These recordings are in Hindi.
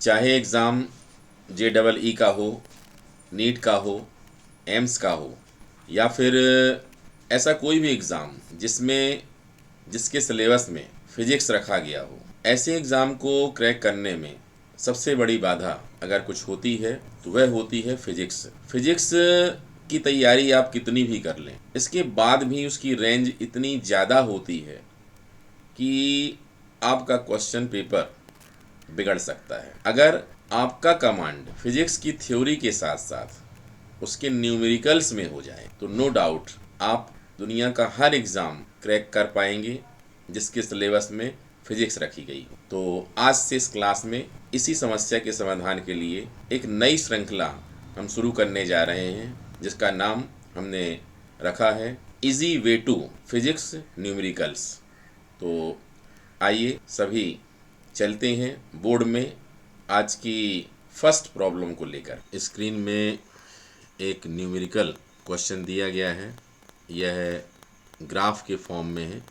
चाहे एग्ज़ाम JEE का हो, नीट का हो, एम्स का हो, या फिर ऐसा कोई भी एग्ज़ाम जिसके सिलेबस में फिजिक्स रखा गया हो, ऐसे एग्ज़ाम को क्रैक करने में सबसे बड़ी बाधा अगर कुछ होती है तो वह होती है फिजिक्स। फिजिक्स की तैयारी आप कितनी भी कर लें, इसके बाद भी उसकी रेंज इतनी ज़्यादा होती है कि आपका क्वेश्चन पेपर बिगड़ सकता है। अगर आपका कमांड फिजिक्स की थ्योरी के साथ साथ उसके न्यूमेरिकल्स में हो जाए तो नो डाउट आप दुनिया का हर एग्ज़ाम क्रैक कर पाएंगे जिसके सिलेबस में फिजिक्स रखी गई हो। तो आज से इस क्लास में इसी समस्या के समाधान के लिए एक नई श्रृंखला हम शुरू करने जा रहे हैं, जिसका नाम हमने रखा है easy way to physics numericals. तो आइए सभी चलते हैं बोर्ड में आज की फर्स्ट प्रॉब्लम को लेकर। स्क्रीन में एक न्यूमेरिकल क्वेश्चन दिया गया है। यह ग्राफ के फॉर्म में है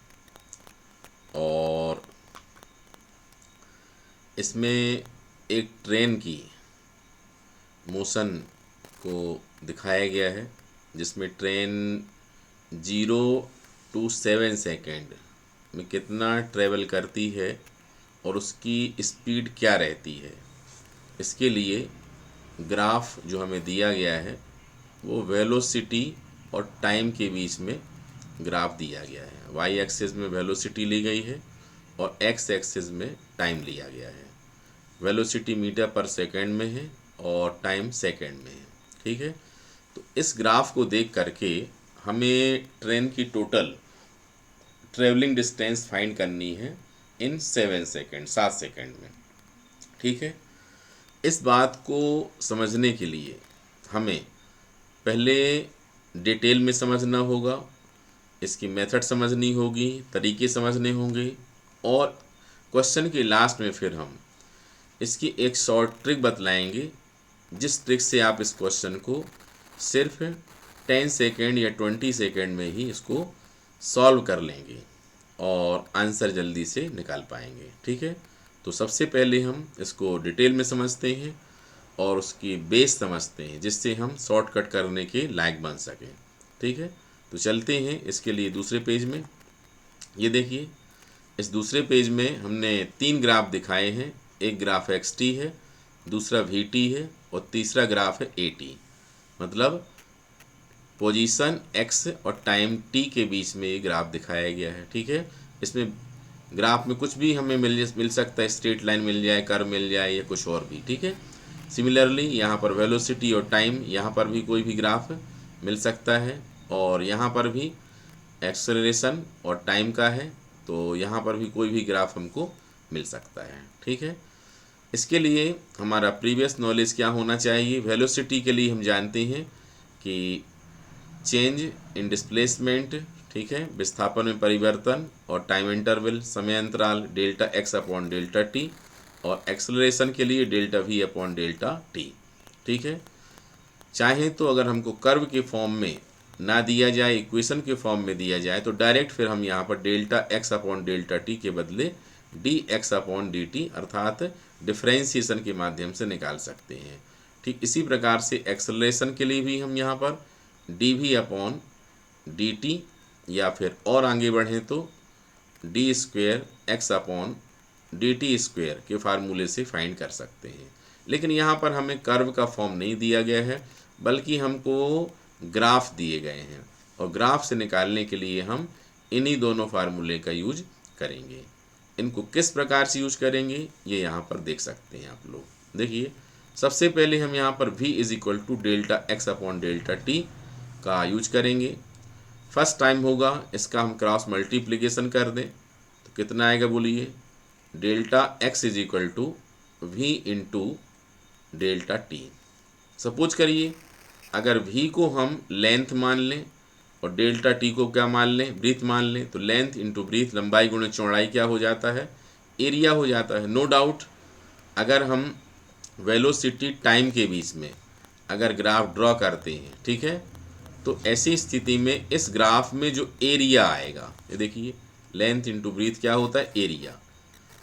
और इसमें एक ट्रेन की मोशन को दिखाया गया है, जिसमें ट्रेन 0 to 7 सेकेंड में कितना ट्रेवल करती है और उसकी स्पीड क्या रहती है। इसके लिए ग्राफ जो हमें दिया गया है वो वेलोसिटी और टाइम के बीच में ग्राफ दिया गया है। वाई एक्सिस में वेलोसिटी ली गई है और एक्स एक्सिस में टाइम लिया गया है। वेलोसिटी मीटर पर सेकेंड में है और टाइम सेकेंड में है। ठीक है, तो इस ग्राफ को देख करके हमें ट्रेन की टोटल ट्रेवलिंग डिस्टेंस फाइंड करनी है इन 7 सेकेंड में। ठीक है, इस बात को समझने के लिए हमें पहले डिटेल में समझना होगा, इसकी मेथड समझनी होगी, तरीके समझने होंगे और क्वेश्चन के लास्ट में फिर हम इसकी एक शॉर्ट ट्रिक बतलाएंगे, जिस ट्रिक से आप इस क्वेश्चन को सिर्फ 10 सेकेंड या 20 सेकेंड में ही इसको सॉल्व कर लेंगे और आंसर जल्दी से निकाल पाएंगे। ठीक है, तो सबसे पहले हम इसको डिटेल में समझते हैं और उसकी बेस समझते हैं, जिससे हम शॉर्टकट करने के लायक बन सकें। ठीक है, तो चलते हैं इसके लिए दूसरे पेज में। ये देखिए, इस दूसरे पेज में हमने 3 ग्राफ दिखाए हैं। एक ग्राफ xt है, दूसरा vt है और तीसरा ग्राफ है at। मतलब पोजीशन x और टाइम t के बीच में ये ग्राफ दिखाया गया है। ठीक है, इसमें ग्राफ में कुछ भी हमें मिल सकता है, स्ट्रेट लाइन मिल जाए, कर्व मिल जाए या कुछ और भी। ठीक है, सिमिलरली यहाँ पर वेलोसिटी और टाइम, यहाँ पर भी कोई भी ग्राफ मिल सकता है और यहाँ पर भी एक्सेलरेशन और टाइम का है, तो यहाँ पर भी कोई भी ग्राफ हमको मिल सकता है। ठीक है, इसके लिए हमारा प्रीवियस नॉलेज क्या होना चाहिए। वेलोसिटी के लिए हम जानते हैं कि चेंज इन डिस्प्लेसमेंट, ठीक है, विस्थापन में परिवर्तन, और टाइम इंटरवल, समय अंतराल delta x upon delta T, और एक्सेलरेशन के लिए delta v upon delta T. ठीक है, चाहे तो अगर हमको कर्व के फॉर्म में ना दिया जाए, इक्वेशन के फॉर्म में दिया जाए, तो डायरेक्ट फिर हम यहाँ पर delta x upon delta T के बदले D x upon d T अर्थात डिफ्रेंसिएशन के माध्यम से निकाल सकते हैं। ठीक इसी प्रकार से एक्सेलरेशन के लिए भी हम यहाँ पर d v upon d t या फिर और आगे बढ़ें तो d square x upon d t square के फार्मूले से फाइंड कर सकते हैं। लेकिन यहाँ पर हमें कर्व का फॉर्म नहीं दिया गया है, बल्कि हमको ग्राफ दिए गए हैं और ग्राफ से निकालने के लिए हम इन्हीं दोनों फार्मूले का यूज करेंगे। इनको किस प्रकार से यूज करेंगे ये यहाँ पर देख सकते हैं आप लोग। देखिए, सबसे पहले हम यहाँ पर v is equal to delta x upon delta t का यूज करेंगे। फर्स्ट टाइम होगा, इसका हम क्रॉस मल्टीप्लिकेशन कर दें तो कितना आएगा बोलिए, delta x is equal to v into delta t. Suppose करिए अगर v को हम लेंथ मान लें और डेल्टा टी को क्या मान लें, ब्रीथ मान लें, तो लेंथ इंटू ब्रीथ, लंबाई गुणे चौड़ाई क्या हो जाता है, एरिया हो जाता है। नो डाउट अगर हम वेलोसिटी टाइम के बीच में अगर ग्राफ ड्रॉ करते हैं, ठीक है, तो ऐसी स्थिति में इस ग्राफ में जो एरिया आएगा, ये देखिए लेंथ इंटू ब्रीथ क्या होता है, एरिया।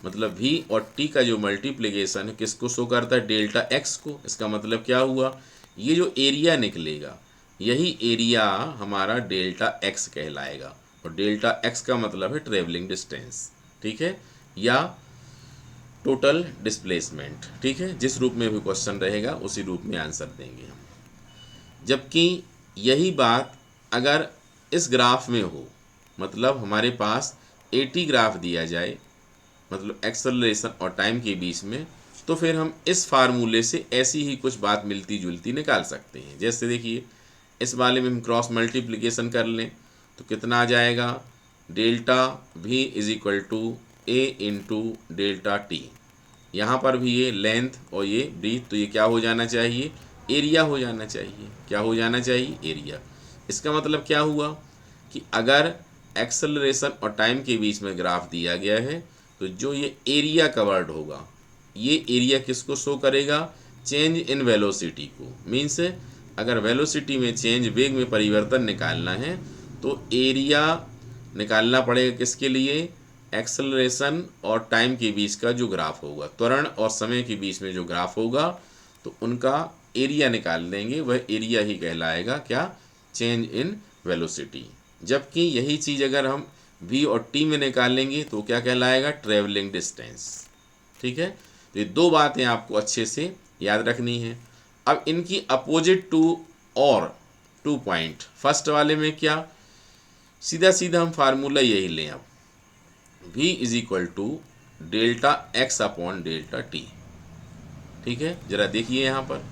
मतलब v और t का जो मल्टीप्लिकेशन है किसको शो करता है, डेल्टा x को। इसका मतलब क्या हुआ, ये जो एरिया निकलेगा यही एरिया हमारा डेल्टा x कहलाएगा, और डेल्टा x का मतलब है ट्रेवलिंग डिस्टेंस, ठीक है, या टोटल डिस्प्लेसमेंट, ठीक है। जिस रूप में भी क्वेश्चन रहेगा उसी रूप में आंसर देंगे हम। जबकि यही बात अगर इस ग्राफ में हो, मतलब हमारे पास 80 ग्राफ दिया जाए, मतलब एक्सेलरेशन और टाइम के बीच में, तो फिर हम इस फार्मूले से ऐसी ही कुछ बात मिलती जुलती निकाल सकते हैं। जैसे देखिए इस वाले में हम क्रॉस मल्टीप्लिकेशन कर लें तो कितना आ जाएगा, delta v is equal to a into delta t. यहाँ पर भी ये लेंथ और ये ब्रीथ, तो ये क्या हो जाना चाहिए, एरिया हो जाना चाहिए। क्या हो जाना चाहिए, एरिया। इसका मतलब क्या हुआ कि अगर एक्सेलरेशन और टाइम के बीच में ग्राफ दिया गया है तो जो ये एरिया कवर्ड होगा, ये एरिया किसको शो करेगा, चेंज इन वेलोसिटी को। मीन्स अगर वेलोसिटी में चेंज, वेग में परिवर्तन निकालना है तो एरिया निकालना पड़ेगा किसके लिए, एक्सेलरेशन और टाइम के बीच का जो ग्राफ होगा, त्वरण और समय के बीच में जो ग्राफ होगा, तो उनका एरिया निकाल देंगे, वह एरिया ही कहलाएगा क्या, चेंज इन वेलोसिटी। जबकि यही चीज़ अगर हम v और t में निकालेंगे तो क्या कहलाएगा, ट्रेवलिंग डिस्टेंस, ठीक है। तो ये दो बातें आपको अच्छे से याद रखनी है। अब इनकी अपोजिट टू पॉइंट, फर्स्ट वाले में क्या, सीधा सीधा हम फार्मूला यही लें, अब v is equal to delta x upon delta t, ठीक है। जरा देखिए यहाँ पर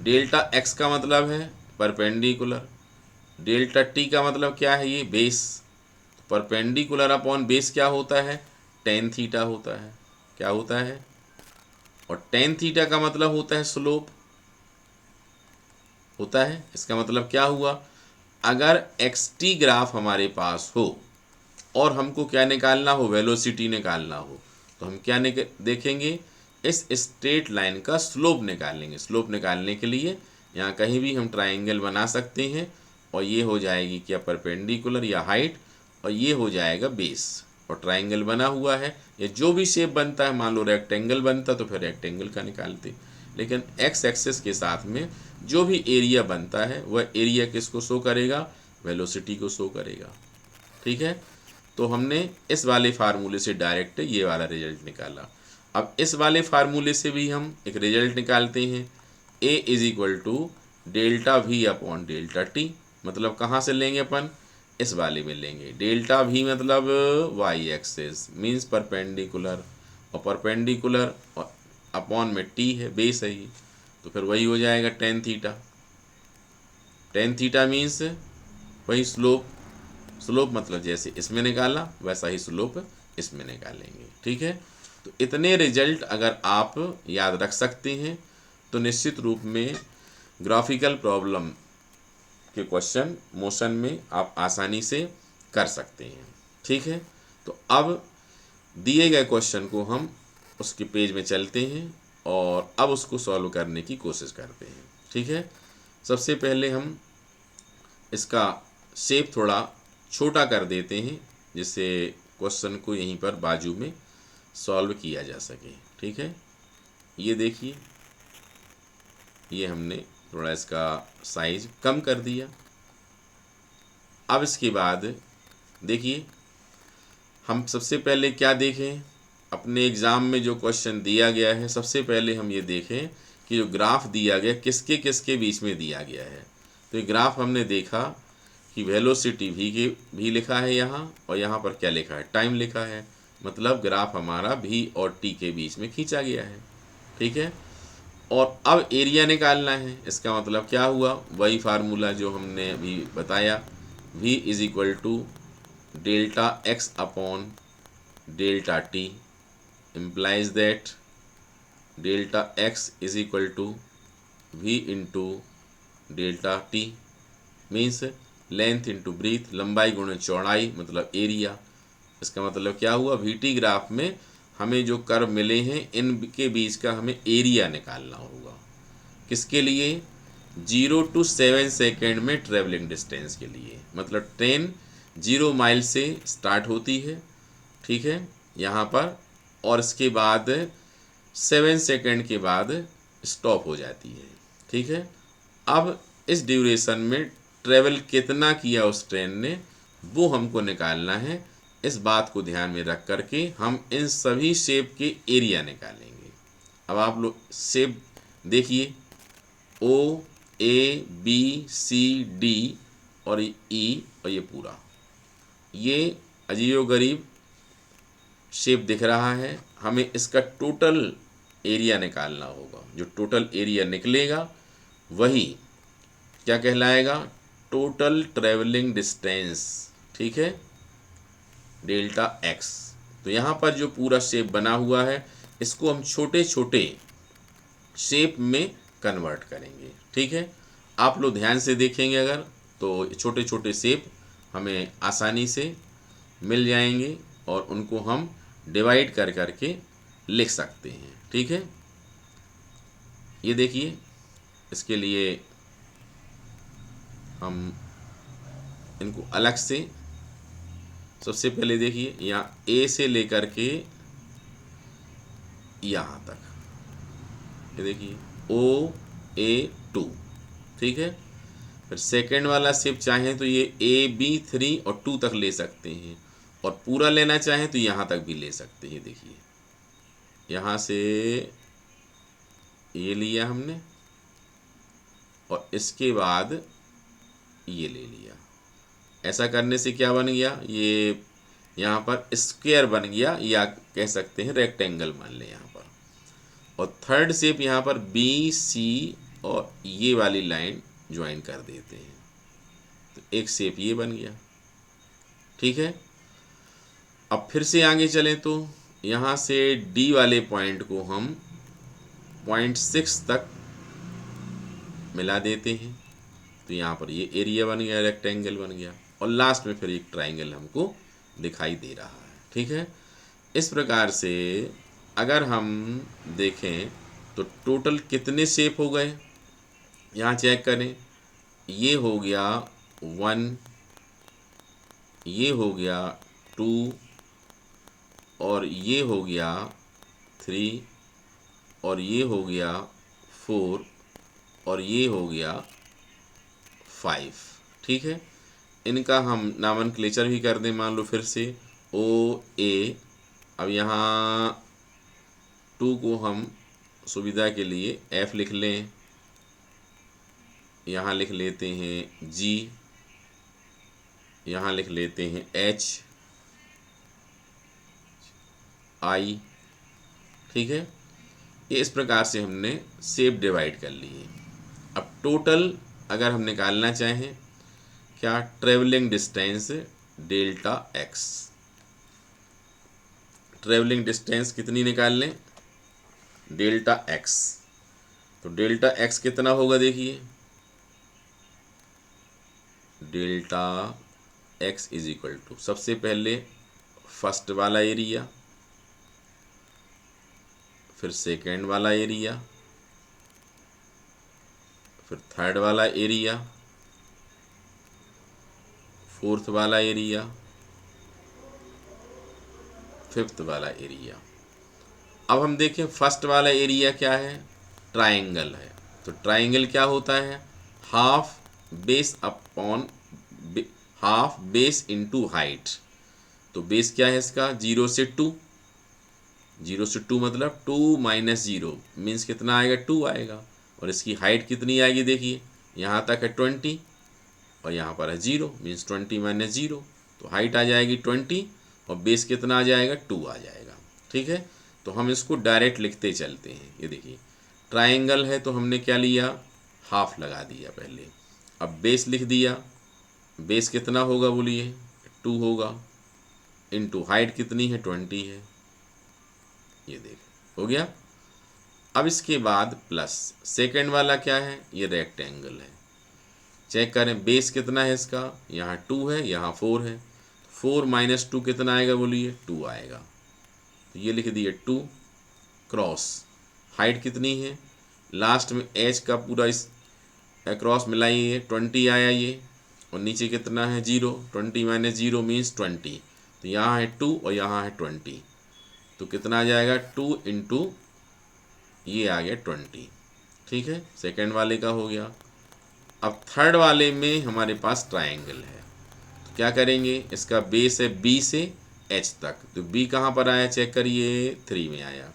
डेल्टा x का मतलब है परपेंडिकुलर, डेल्टा t का मतलब क्या है, ये बेस। परपेंडिकुलर अपॉन बेस क्या होता है, टेन थीटा होता है। क्या होता है, और टेन थीटा का मतलब होता है स्लोप होता है। इसका मतलब क्या हुआ, अगर xt ग्राफ हमारे पास हो और हमको क्या निकालना हो, वेलोसिटी निकालना हो, तो हम क्या देखेंगे, इस स्ट्रेट लाइन का स्लोप निकालेंगे। स्लोप निकालने के लिए यहाँ कहीं भी हम ट्रायंगल बना सकते हैं, और ये हो जाएगी क्या, परपेंडिकुलर या हाइट, और ये हो जाएगा बेस, और ट्रायंगल बना हुआ है। या जो भी शेप बनता है, मान लो रेक्टेंगल बनता तो फिर रेक्टेंगल का निकालते, लेकिन एक्स एक्सिस के साथ में जो भी एरिया बनता है वह एरिया किसको शो करेगा, वेलोसिटी को शो करेगा, ठीक है। तो हमने इस वाले फार्मूले से डायरेक्ट ये वाला रिजल्ट निकाला। अब इस वाले फार्मूले से भी हम एक रिजल्ट निकालते हैं, a is equal to delta v upon delta t. मतलब कहाँ से लेंगे अपन, इस वाले में लेंगे। डेल्टा वी मतलब वाई एक्सिस, मीन्स परपेंडिकुलर, और परपेंडिकुलर और अपॉन में टी है, बेस है ये, तो फिर वही हो जाएगा tan theta. Tan theta means वही स्लोप, स्लोप मतलब जैसे इसमें निकाला वैसा ही स्लोप इसमें निकालेंगे, ठीक है। तो इतने रिजल्ट अगर आप याद रख सकते हैं तो निश्चित रूप में ग्राफिकल प्रॉब्लम के क्वेश्चन मोशन में आप आसानी से कर सकते हैं, ठीक है। तो अब दिए गए क्वेश्चन को हम उसके पेज में चलते हैं और अब उसको सॉल्व करने की कोशिश करते हैं, ठीक है। सबसे पहले हम इसका शेप थोड़ा छोटा कर देते हैं जिससे क्वेश्चन को यहीं पर बाजू में सॉल्व किया जा सके, ठीक है। ये देखिए, ये हमने थोड़ा इसका साइज कम कर दिया। अब इसके बाद देखिए, हम सबसे पहले क्या देखें, अपने एग्ज़ाम में जो क्वेश्चन दिया गया है सबसे पहले हम ये देखें कि जो ग्राफ दिया गया किसके किसके बीच में दिया गया है। तो ये ग्राफ हमने देखा कि वेलोसिटी भी लिखा है यहाँ, और यहाँ पर क्या लिखा है, टाइम लिखा है। मतलब ग्राफ हमारा v और t के बीच में खींचा गया है, ठीक है। और अब एरिया निकालना है। इसका मतलब क्या हुआ, वही फार्मूला जो हमने अभी बताया, v is equal to delta x upon delta t implies that delta x is equal to v into delta t, means length into breadth, लंबाई गुणे चौड़ाई मतलब एरिया। इसका मतलब क्या हुआ, वीटी ग्राफ में हमें जो कर्व मिले हैं इनके बीच का हमें एरिया निकालना होगा। किसके लिए, 0 to 7 सेकेंड में ट्रेवलिंग डिस्टेंस के लिए। मतलब ट्रेन 0 माइल से स्टार्ट होती है, ठीक है, यहाँ पर, और इसके बाद 7 सेकंड के बाद स्टॉप हो जाती है। ठीक है, अब इस ड्यूरेशन में ट्रेवल कितना किया उस ट्रेन ने वो हमको निकालना है। इस बात को ध्यान में रख करके हम इन सभी शेप के एरिया निकालेंगे। अब आप लोग शेप देखिए, ओ ए बी सी डी और ई और ये पूरा, ये अजीबोगरीब शेप दिख रहा है। हमें इसका टोटल एरिया निकालना होगा। जो टोटल एरिया निकलेगा वही क्या कहलाएगा, टोटल ट्रैवलिंग डिस्टेंस। ठीक है, डेल्टा एक्स। तो यहाँ पर जो पूरा शेप बना हुआ है इसको हम छोटे छोटे शेप में कन्वर्ट करेंगे। ठीक है, आप लोग ध्यान से देखेंगे अगर तो छोटे छोटे शेप हमें आसानी से मिल जाएंगे और उनको हम डिवाइड कर करके लिख सकते हैं। ठीक है, ये देखिए, इसके लिए हम इनको अलग से, सबसे पहले देखिए यहाँ ए से लेकर के यहाँ तक, ये देखिए ओ ए 2। ठीक है, फिर सेकेंड वाला शेप चाहें तो ये ए बी 3 और 2 तक ले सकते हैं, और पूरा लेना चाहें तो यहाँ तक भी ले सकते हैं। देखिए यहाँ से ये लिया हमने और इसके बाद ये ले लिया। ऐसा करने से क्या बन गया, ये यहाँ पर स्क्वायर बन गया, या कह सकते हैं रेक्टेंगल मान लें यहाँ पर। और थर्ड शेप यहाँ पर बी सी और ये वाली लाइन ज्वाइन कर देते हैं, तो एक शेप ये बन गया। ठीक है, अब फिर से आगे चलें तो यहाँ से डी वाले पॉइंट को हम पॉइंट 6 तक मिला देते हैं, तो यहाँ पर ये एरिया बन गया, रेक्टेंगल बन गया, और लास्ट में फिर एक ट्राइंगल हमको दिखाई दे रहा है। ठीक है, इस प्रकार से अगर हम देखें तो टोटल कितने शेप हो गए, यहाँ चेक करें। ये हो गया 1, ये हो गया 2, और ये हो गया 3, और ये हो गया 4, और ये हो गया 5। ठीक है, इनका हम नामनक्लेचर भी कर दें, मान लो फिर से ओ ए। अब यहाँ 2 को हम सुविधा के लिए F लिख लें, यहाँ लिख लेते हैं G, यहाँ लिख लेते हैं H I। ठीक है, ये इस प्रकार से हमने शेप डिवाइड कर लिए। अब टोटल अगर हम निकालना चाहें क्या, travelling distance delta x. Travelling distance कितनी निकाल लें, डेल्टा एक्स। तो डेल्टा एक्स कितना होगा, देखिए delta x is equal to, सबसे पहले फर्स्ट वाला एरिया, फिर सेकेंड वाला एरिया, फिर थर्ड वाला एरिया, फोर्थ वाला एरिया, फिफ्थ वाला एरिया। अब हम देखें फर्स्ट वाला एरिया क्या है, ट्राइंगल है। तो ट्राइंगल क्या होता है, half base upon half base into height. तो बेस क्या है इसका, 0 से 2, 0 से 2 मतलब 2 माइनस 0 मीन्स कितना आएगा, 2 आएगा। और इसकी हाइट कितनी आएगी, देखिए यहाँ तक है 20 और यहाँ पर है 0 मीन्स 20 माइनस 0, तो हाइट आ जाएगी 20 और बेस कितना आ जाएगा, 2 आ जाएगा। ठीक है, तो हम इसको डायरेक्ट लिखते चलते हैं। ये देखिए ट्राइंगल है तो हमने क्या लिया, हाफ लगा दिया पहले। अब बेस लिख दिया, बेस कितना होगा बोलिए, 2 होगा, इनटू हाइट कितनी है, 20 है। ये देख हो गया। अब इसके बाद प्लस सेकेंड वाला क्या है, ये रेक्टेंगल है। चेक करें बेस कितना है इसका, यहाँ 2 है, यहाँ 4 है। 4 माइनस 2 कितना आएगा बोलिए, 2 आएगा। तो ये लिख दिए 2 क्रॉस, हाइट कितनी है, लास्ट में एच का पूरा इस क्रॉस मिलाइए, 20 आया ये, और नीचे कितना है 0, 20 माइनस 0 मीन्स 20। तो यहाँ है 2 और यहाँ है 20, तो कितना आ जाएगा 2 इंटू ये आ गया 20। ठीक है, सेकेंड वाले का हो गया। अब थर्ड वाले में हमारे पास ट्रायंगल है, तो क्या करेंगे, इसका बेस है बी से एच तक, तो बी कहाँ पर आया चेक करिए, 3 में आया।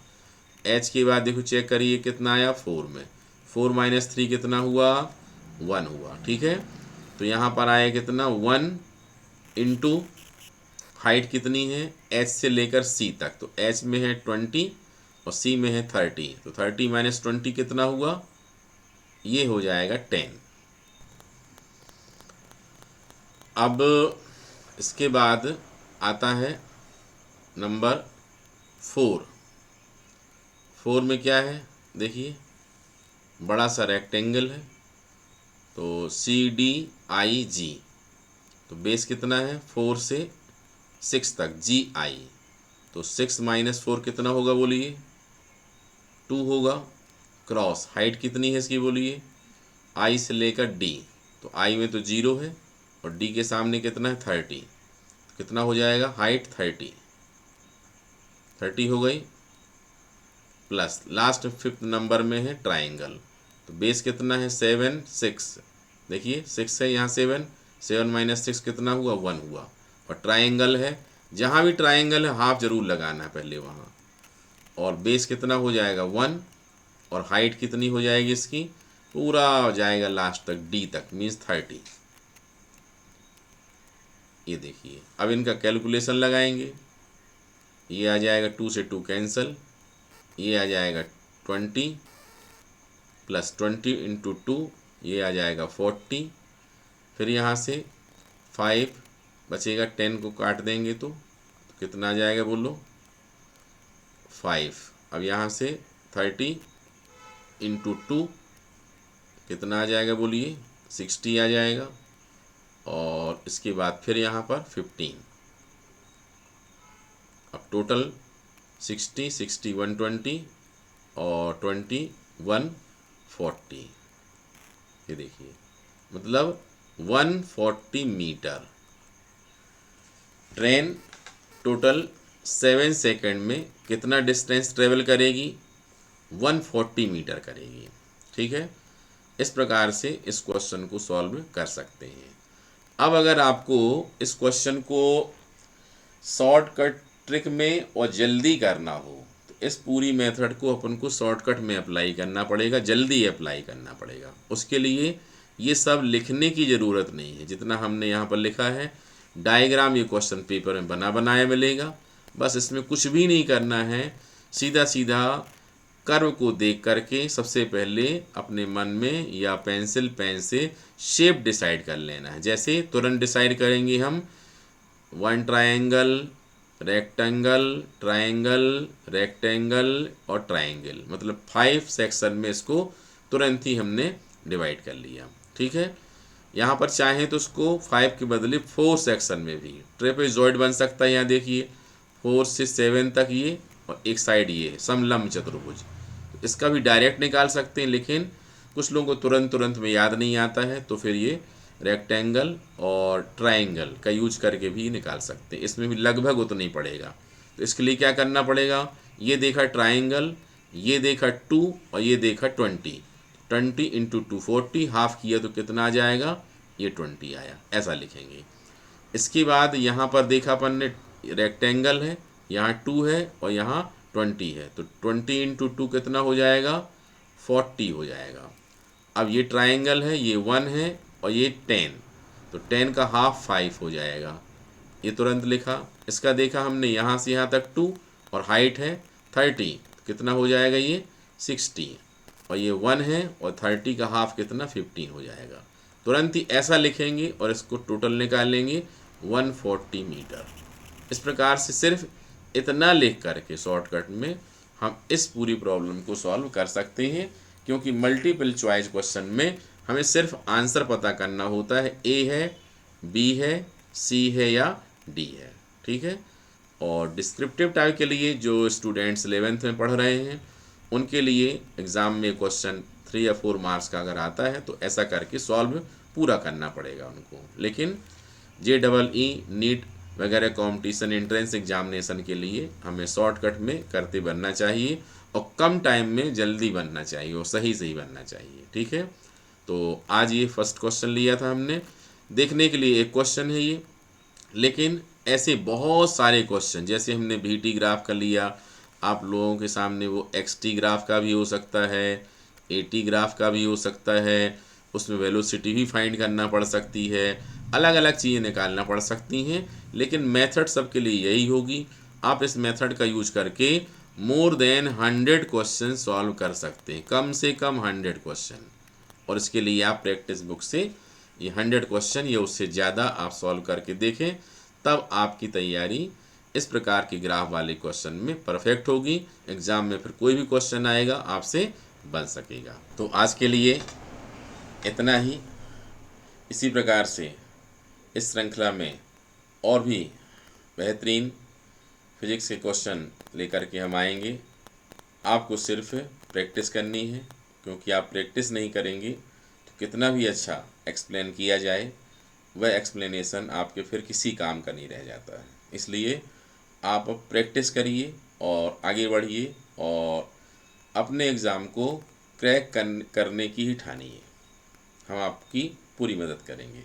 एच के बाद देखो चेक करिए कितना आया, 4 में। 4 माइनस 3 कितना हुआ, 1 हुआ। ठीक है, तो यहाँ पर आया कितना, 1 इंटू हाइट कितनी है एच से लेकर सी तक, तो एच में है 20 और सी में है 30, तो 30 माइनस 20 कितना हुआ, ये हो जाएगा 10। अब इसके बाद आता है नंबर 4। 4 में क्या है देखिए, बड़ा सा रेक्टेंगल है, तो सी डी आई जी, तो बेस कितना है 4 से 6 तक, जी आई, तो 6 माइनस 4 कितना होगा बोलिए, 2 होगा। क्रॉस हाइट कितनी है इसकी बोलिए, आई से लेकर डी, तो आई में तो 0 है और डी के सामने कितना है 30, कितना हो जाएगा हाइट 30 हो गई। प्लस लास्ट 5th नंबर में है ट्राइंगल, तो बेस कितना है 7 6, देखिए 6 है यहाँ, 7 माइनस 6 कितना हुआ, 1 हुआ। और ट्राइंगल है, जहाँ भी ट्राइंगल है हाफ जरूर लगाना है पहले वहाँ। और बेस कितना हो जाएगा 1 और हाइट कितनी हो जाएगी इसकी, पूरा हो जाएगा लास्ट तक डी तक, मीन्स 30। ये देखिए अब इनका कैलकुलेशन लगाएंगे, ये आ जाएगा 2 से 2 कैंसिल, ये आ जाएगा 20 प्लस 20 इंटू 2, ये आ जाएगा 40। फिर यहाँ से 5 बचेगा, 10 को काट देंगे तो कितना आ जाएगा बोलो 5। अब यहाँ से 30 इंटू 2 कितना आ जाएगा बोलिए 60 आ जाएगा। और इसके बाद फिर यहाँ पर 15, अब टोटल 60 60 120 और 20 140, ये देखिए मतलब 140 मीटर। ट्रेन टोटल 7 सेकंड में कितना डिस्टेंस ट्रेवल करेगी, 140 मीटर करेगी। ठीक है, इस प्रकार से इस क्वेश्चन को सॉल्व कर सकते हैं। अब अगर आपको इस क्वेश्चन को शॉर्टकट ट्रिक में और जल्दी करना हो तो इस पूरी मेथड को अपन को शॉर्टकट में अप्लाई करना पड़ेगा, जल्दी अप्लाई करना पड़ेगा। उसके लिए ये सब लिखने की ज़रूरत नहीं है, जितना हमने यहाँ पर लिखा है डायग्राम ये क्वेश्चन पेपर में बना बनाया मिलेगा। बस इसमें कुछ भी नहीं करना है, सीधा सीधा कर्व को देख करके सबसे पहले अपने मन में या पेंसिल पेन से शेप डिसाइड कर लेना है। जैसे तुरंत डिसाइड करेंगे हम 1 ट्रायंगल, रेक्टेंगल, ट्रायंगल, रेक्टेंगल और ट्रायंगल, मतलब 5 सेक्शन में इसको तुरंत ही हमने डिवाइड कर लिया। ठीक है, यहाँ पर चाहें तो उसको 5 के बदले 4 सेक्शन में भी ट्रेपेजॉइड बन सकता है। यहाँ देखिए 4 से 7 तक ये और एक साइड ये समलंब चतुर्भुज, तो इसका भी डायरेक्ट निकाल सकते हैं, लेकिन कुछ लोगों को तुरंत में याद नहीं आता है, तो फिर ये रेक्टेंगल और ट्रायंगल का यूज करके भी निकाल सकते हैं। इसमें भी लगभग उतना ही पड़ेगा। तो इसके लिए क्या करना पड़ेगा, ये देखा ट्रायंगल, ये देखा 2 और ये देखा 20 इंटू 2 40, हाफ किया तो कितना आ जाएगा, ये 20 आया, ऐसा लिखेंगे। इसके बाद यहाँ पर देखा अपन ने रेक्टेंगल है, यहाँ 2 है और यहाँ 20 है, तो 20 इंटू 2 कितना हो जाएगा 40 हो जाएगा। अब ये ट्रायंगल है, ये 1 है और ये 10, तो 10 का हाफ 5 हो जाएगा, ये तुरंत लिखा। इसका देखा हमने यहाँ से यहाँ तक 2 और हाइट है 30, तो कितना हो जाएगा ये 60, और ये 1 है और 30 का हाफ कितना 15 हो जाएगा। तुरंत ही ऐसा लिखेंगे और इसको टोटल निकालेंगे 140 मीटर। इस प्रकार से सिर्फ इतना लिख करके शॉर्टकट में हम इस पूरी प्रॉब्लम को सॉल्व कर सकते हैं, क्योंकि मल्टीपल चॉइस क्वेश्चन में हमें सिर्फ आंसर पता करना होता है, ए है, बी है, सी है या डी है। ठीक है, और डिस्क्रिप्टिव टाइप के लिए जो स्टूडेंट्स 11th में पढ़ रहे हैं उनके लिए एग्ज़ाम में क्वेश्चन 3 या 4 मार्क्स का अगर आता है तो ऐसा करके सॉल्व पूरा करना पड़ेगा उनको। लेकिन JEE नीट वगैरह कंपटीशन एंट्रेंस एग्जामिनेशन के लिए हमें शॉर्टकट में करते बनना चाहिए और कम टाइम में जल्दी बनना चाहिए और सही सही बनना चाहिए। ठीक है, तो आज ये फर्स्ट क्वेश्चन लिया था हमने, देखने के लिए एक क्वेश्चन है ये, लेकिन ऐसे बहुत सारे क्वेश्चन, जैसे हमने VT ग्राफ का लिया, आप लोगों के सामने वो XT ग्राफ का भी हो सकता है, AT ग्राफ का भी हो सकता है, उसमें वेलोसिटी भी फाइंड करना पड़ सकती है, अलग अलग चीज़ें निकालना पड़ सकती हैं, लेकिन मेथड सबके लिए यही होगी। आप इस मेथड का यूज करके मोर देन 100 क्वेश्चन सॉल्व कर सकते हैं, कम से कम 100 क्वेश्चन। और इसके लिए आप प्रैक्टिस बुक से ये 100 क्वेश्चन या उससे ज़्यादा आप सॉल्व करके देखें, तब आपकी तैयारी इस प्रकार के ग्राफ वाले क्वेश्चन में परफेक्ट होगी। एग्ज़ाम में फिर कोई भी क्वेश्चन आएगा आपसे बन सकेगा। तो आज के लिए इतना ही। इसी प्रकार से इस श्रृंखला में और भी बेहतरीन फिजिक्स के क्वेश्चन लेकर के हम आएंगे। आपको सिर्फ प्रैक्टिस करनी है, क्योंकि आप प्रैक्टिस नहीं करेंगे तो कितना भी अच्छा एक्सप्लेन किया जाए, वह एक्सप्लेनेशन आपके फिर किसी काम का नहीं रह जाता है। इसलिए आप प्रैक्टिस करिए और आगे बढ़िए और अपने एग्ज़ाम को क्रैक करने की ही ठानिए। हम आपकी पूरी मदद करेंगे।